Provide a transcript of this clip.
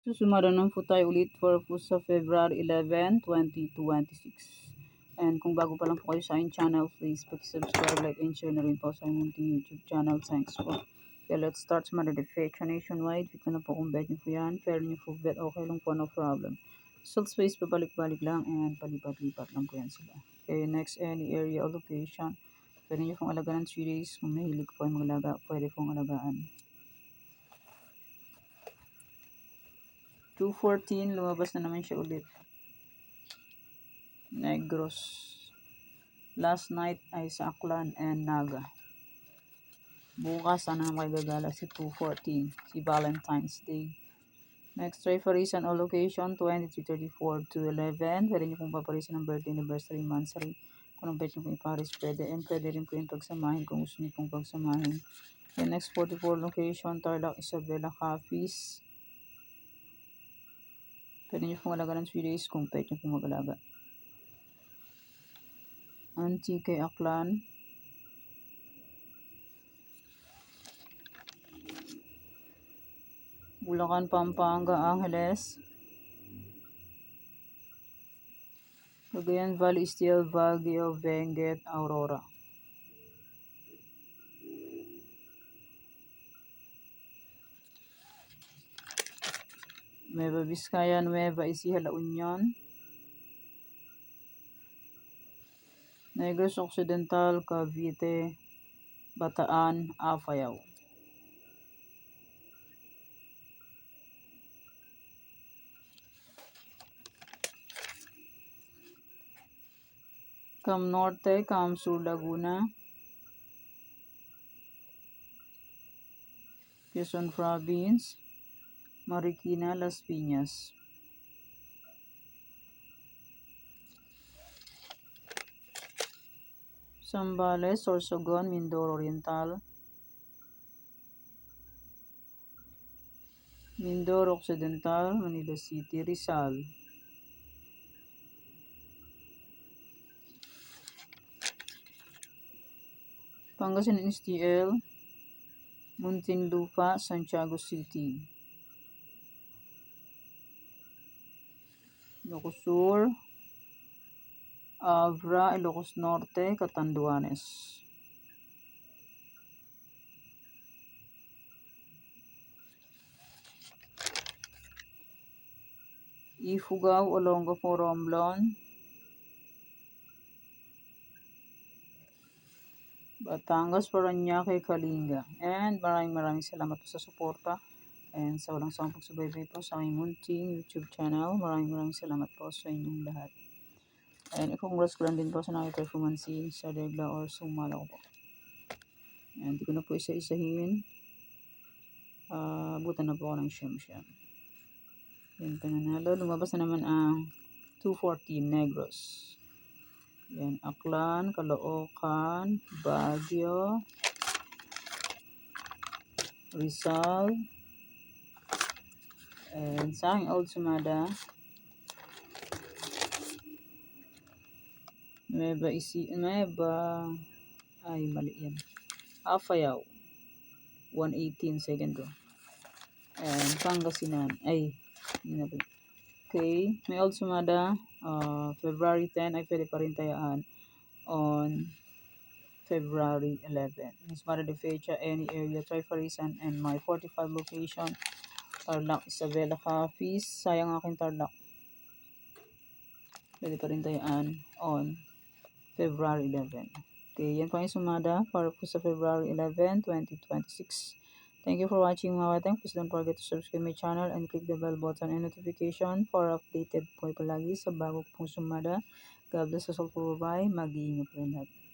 Sumara po tayo ulit for po sa February 11, 2026. And kung bago pa lang po kayo sa aking channel, please subscribe, like, and share na rin po sa aking YouTube channel. Thanks po. Okay, let's start sa Defecha nationwide. Fit na po kung bet nyo po yan. Fair nyo po bet, okay lang po, no problem. Salt space, pabalik-balik lang and palipat-lipat lang po yan sila. Okay, next, any area or location. Pwede nyo pong alagaan 3 days. Kung mahilig po ay maglaga, pwede pong alagaan. 214, lumabas na naman siya ulit. Negros. Last night ay sa Aklan and Naga. Bukas, sana naman kayo gagala si 214, si Valentine's Day. Next, try Farisan o location, 2334 to 11. Pwede nyo pong paparisan ng birthday, anniversary, monthsary. Kung ang bet nyo pong iparis, pwede. And pwede rin po yung pagsamahin kung gusto nyo pong pagsamahin. And next, 44 location, Tarlac, Isabela, Cafis. Pwede nyo pong alaga ng 3 days kung pwede nyo pong mag-alaga. Antique Aklan. Bulacan, Pampanga, Angeles. Cagayan Valley, Steel, Baguio, Benguet, Aurora. Nueva Vizcaya, Nueva Ecija, La Union. Negros Occidental, Cavite, Bataan, Apayao. Cam Norte, Cam Sur, Laguna. Quezon Province, Marikina, Las Piñas. Zambales, Sorsogon, Mindoro Oriental. Mindoro Occidental, Manila City, Rizal. Pangasinan STL, Muntinlupa, Santiago City. Ilocos Sur, Abra, Ilocos Norte, Catanduanes. Ifugao, Olongapo, Romblon. Batangas, Parañaque, Kalinga. And maraming salamat po sa suporta and sa walang sawang pagsubaybay po sa aming munting YouTube channel. Maraming salamat po sa inyong lahat. And congrats ko lang din po sa nakita-performance sa regla or sumala ko po. And hindi ko na po isa-isahin. Abutan na po ako ng siyam-siyam. Yan, pananalo. Lumabas na naman ang 214 Negros. Yan, Aklan, Caloocan, Baguio, Rizal, and sa aking old sumada, mali yan. Apayao, 118 second row. And Pangasinan, okay, may old sumada, February 10, ay pwede pa rin tayaan on February 11. Miss Mara de Fecha, any area, try Farisan, and my 45 location, Tarlac, Isabela, Cafis. Sayang aking Tarlac. Pwede pa rin tayaan on February 11. Okay, yan po yung sumada para po sa February 11, 2026. Thank you for watching mga watang. Please don't forget to subscribe my channel and click the bell button and notification for updated po palagi sa bago pong sumada. God bless us all po. Bye. Mag-iingat po lahat.